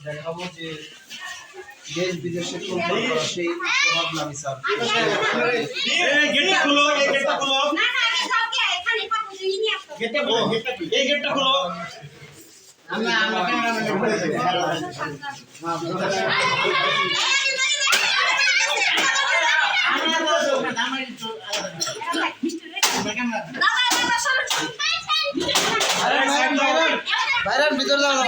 দেখাবো যে দেশ বিদেশে প্রচার করা সেই প্রভাব নামি স্যার। এই গেটটা খুলো, এই গেটটা খুলো। না না আগে যাও কে এখানে পাবো যে ইনি আসো। গেটটা খুলো, এই গেটটা খুলো। আমরা ক্যামেরাম্যান বলে দেব। বাইরের ভিতর যাও না।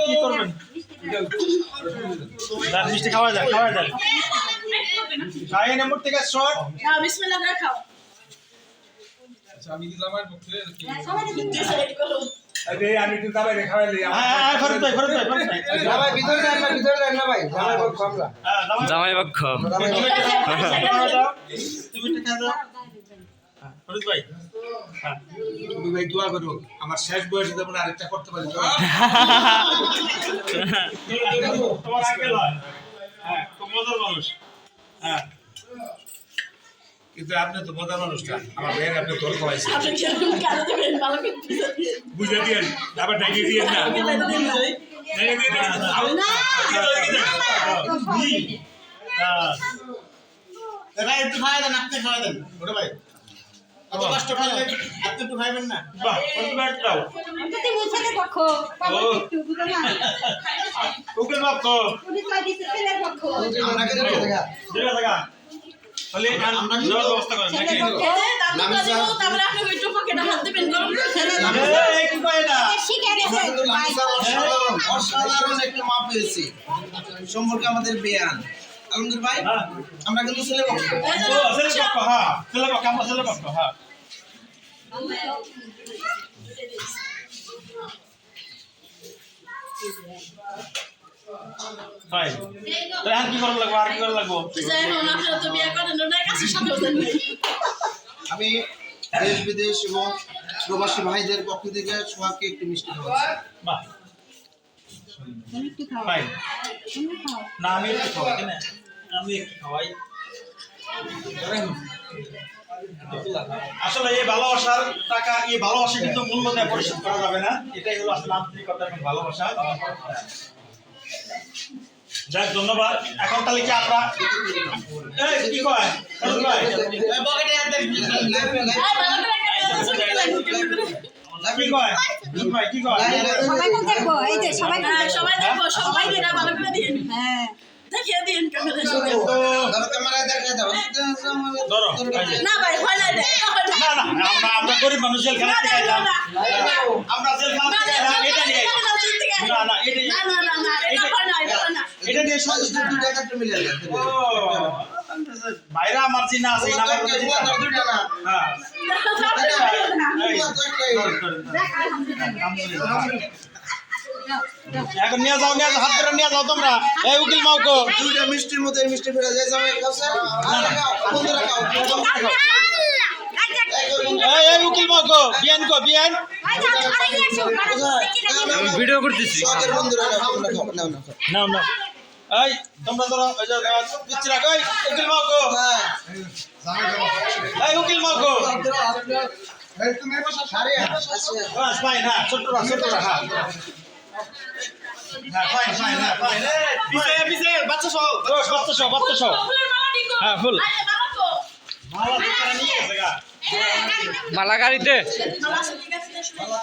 কি করবেন? মিষ্টি খাওয়া যায়, খাওয়া যায়। খাই না মোট থেকে শট। বিসমিল্লাহ করে খাও। আচ্ছা আমি দিলাম আর পক্ষে কি সবাই আমি একটু দাবাই খাওয়াইলি হ্যাঁ ফরত ভাই ফরত ভাই ভাই ভিতরে যান না ভাই জামাই পক্ষ আমরা। জামাই পক্ষ তুমি একটু খা দাও ফরত ভাই। তুমি ভাই দোয়া করো আমার শেষ বয়সে যেমন আরেকটা করতে পারি। তোমার আঙ্কেল হয়। হ্যাঁ খুব মজার মানুষ। হ্যাঁ কিন্তু আপনি তো মজার মানুষটা আমার ভাইয়ের আপনি তোর খাওয়াইছেন আপনি কি কাজ দিবেন ভালো করে বুঝে দিয়েন আবার ডাকিয়ে দিয়েন না ডাকিয়ে দিয়ে না একটু খাওয়া দেন, আপনি খাওয়া দেন বড় ভাই। কত কষ্ট করলেন আপনি একটু খাইবেন না? বাহ ফরত ভাই দাও। তুমি মুছাতে পক্ষ বাবা একটু বুঝো না ওকে পক্ষ পুলিশ কই দিতে ছেলের পক্ষ আমরা কে দেখা দেখা দেখা তাহলে আমরা কি ব্যবস্থা করেন নাকি? নাম দেবো তারপরে আপনি একটু পকেটে হাত দিবেন গরম করে এই কি কয় এটা? শিখে গেছে অসাধারণ একটা মাপ পেয়েছি সম্পর্কে আমাদের বেয়ান আলমগীর ভাই আমরা কিন্তু ছেলে পক্ষ। ও ছেলে পক্ষ, হ্যাঁ ছেলে পক্ষ, আমরা ছেলে পক্ষ, হ্যাঁ। ভাই তাহলে আর কি করা লাগবো, আর কি করা লাগবো? যাই হোক আপনারা তো বিয়ে করেন না কাছে সাথে হতেন আমি দেশ বিদেশ এবং প্রবাসী ভাইদের পক্ষ থেকে সোহাগকে একটু মিষ্টি খাওয়াচ্ছি। বাহ একটু খাও ভাই খাও না আমি একটু খাওয়াই কেন? আমি একটু খাওয়াই। আসলে এই ভালোবাসার টাকা, এই ভালোবাসা কিন্তু মূল্য দিয়ে পরিশোধ করা যাবে না। এটাই হলো আসলে আন্তরিকতা এবং ভালোবাসা। যাক ধন্যবাদ। এখন তাহলে কি আমরা এই কি কয় ভাই পকেটে হাত দেন কি কয় ভাই কি কয়? সবাই কোন দেখবো এই যে সবাই সবাই দেখবো সবাই দিনা ভালো করে দিন হ্যাঁ দেখিয়ে দিন ক্যামেরা সবাই ধরো ক্যামেরায় দেখা দাও ধরো না ভাই হয় না না না আমরা গরিব মানুষ জেলখানা থেকে আইলাম, আমরা জেলখানা থেকে আইলাম, এটা নিয়ে না না এটা না না না এটা হয় না এটা হয় না এটা নিয়ে সহজ দুটো টাকা একটু মিলে যাবে। ও ভাইরা আমার চিনা আছে না আমার চিনা দুটো না হ্যাঁ এখন নিয়ে যাও হাত ধরে নিয়ে যাও তোমরা। এই উকিল মাউকো দুইটা মিষ্টির মধ্যে মিষ্টি ফেরা যায় জামাই কাছে বন্ধুরা খাও এই উকিল মাউকো বিয়ান কো বিয়ান আমি ভিডিও করতেছি। সোহাগের বন্ধুরা খাও তোমরা খাও নাও নাও নাও নাও এই তোমরা ধরো ওই যে পিচ্ছি রাখো। এই উকিল মাউকো হ্যাঁ এই উকিল মাউকো এই তুমি বসা সারি বাস ফাইন হ্যাঁ ছোটরা হ্যাঁ হ্যাঁ ফাইন ফাইন হ্যাঁ ফাইন পিছে পিছে বাচ্চা সহ বাচ্চা সহ হ্যাঁ ফুল মালা তো নিয়ে গেছে গা মালা গাড়িতে মালা